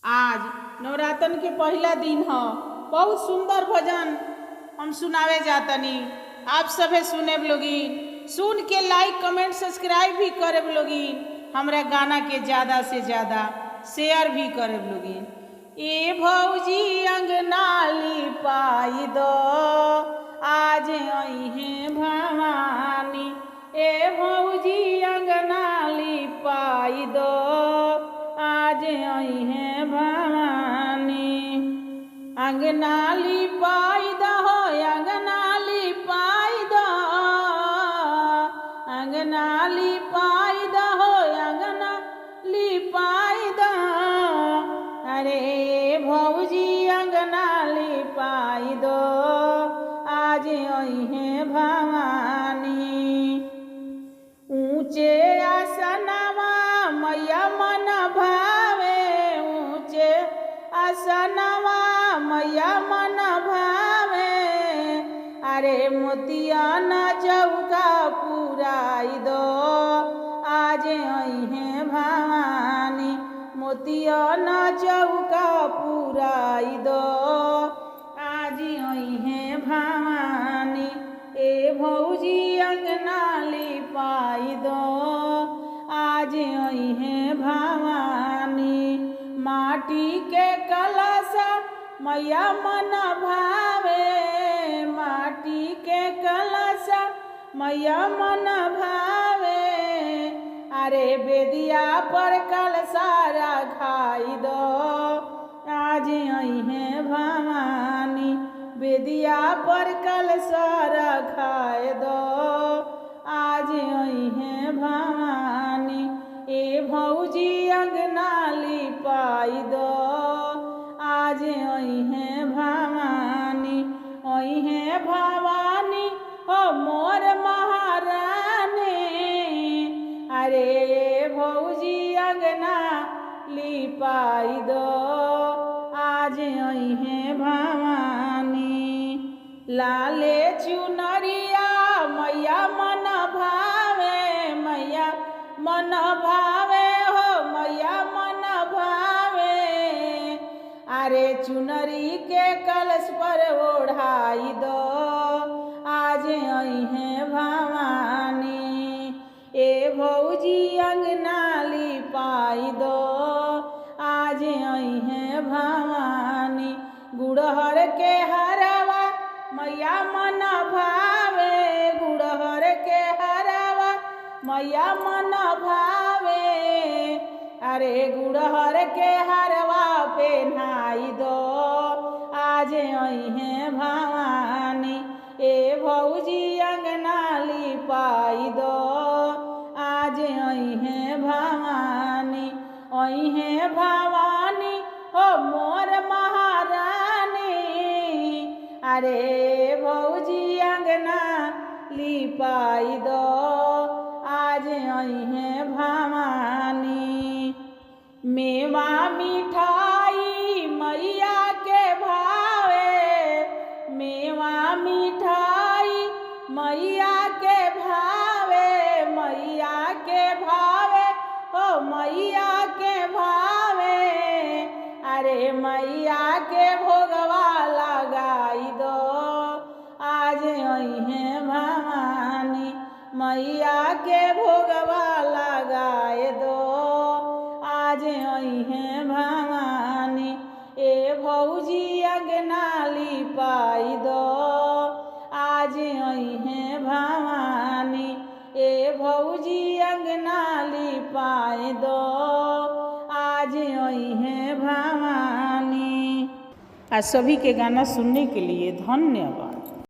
आज नवरातन के पहला दिन ह। बहुत सुंदर भजन हम सुनावे जातनी, आप सभे सुने लोगिन। सुन के लाइक कमेंट सब्सक्राइब भी करे लोगिन। हमरा गाना के ज़्यादा से ज़्यादा शेयर भी करे लोगिन। ए भौजी अंगना लिपाई दो, आज अइहे भवानी। ए भौजी अंगना लिपाई दो, आज अइहे भवानी। अंगना लिपाई दो, अंगना लिपाई दो, अंगना लिपाई दो, अंगना लिपाई दो। अरे भौजी अंगना लिपाई दो, आज अइहे भवानी। ऊंचे आसनवा मैया मन भावे, ऊंचे आसनवा मैया मन भावे। अरे मोतिया न चौका पुराई दो, आज अइहे भवानी। मोतिया न चौका पुराई दो, आज अइहे भवानी। ए भौजी अंगना लिपाई दो, आज अइहे भवानी। माटी के कलशा मैया मन भावे, माटी के कलशा मैया मन भावे। अरे बेदिया पर कलशा रखाई दो, आज अइहे भवानी। बेदिया पर कलशा रखाए दो, आज अइहे भवानी। ए भौजी अंगना लिपाई दो, आज अइहे भवानी। अइहे भवानी हो मोर महारानी। अरे भौजी अंगना लिपाई दो, आज अइहे भवानी। लाले चुनरिया मैया मन भावे, मैया मन भावे हो मैया मन भावे। अरे चुनरी के कलश पर ओढ़ाई दो, आज अइहे भवानी। ए भौजी अंगना लिपाई दो, आज अइहे भवानी। गुड़हर के हरवा मैया मन भावे, गुड़हर के हरवा मैया मन भावे। अरे गुड़हर के हरवा पहनाई दो, आज अइहे भवानी। ए भौजी अंगना लिपाई दो, आज अइहे भवानी। अइहे भवानी हो मोर महारानी। अरे भौजी अंगना लिपाई दो, आज अइहे भवानी। मेवा मिठाई मैया के भावे, मेवा मिठाई मैया के भावे, मैया के भावे हो मैया के भावे। अरे मैया के भोगवा लगाई दो, आज अइहे भवानी। मैया के भोगवा लगाए दो, आज अइहे भवानी। ए भौजी अंगना लिपाई दो, आज अइहे भवानी। ए भौजी अंगना लिपाई दो, आज अइहे भवानी। आज सभी के गाना सुनने के लिए धन्यवाद।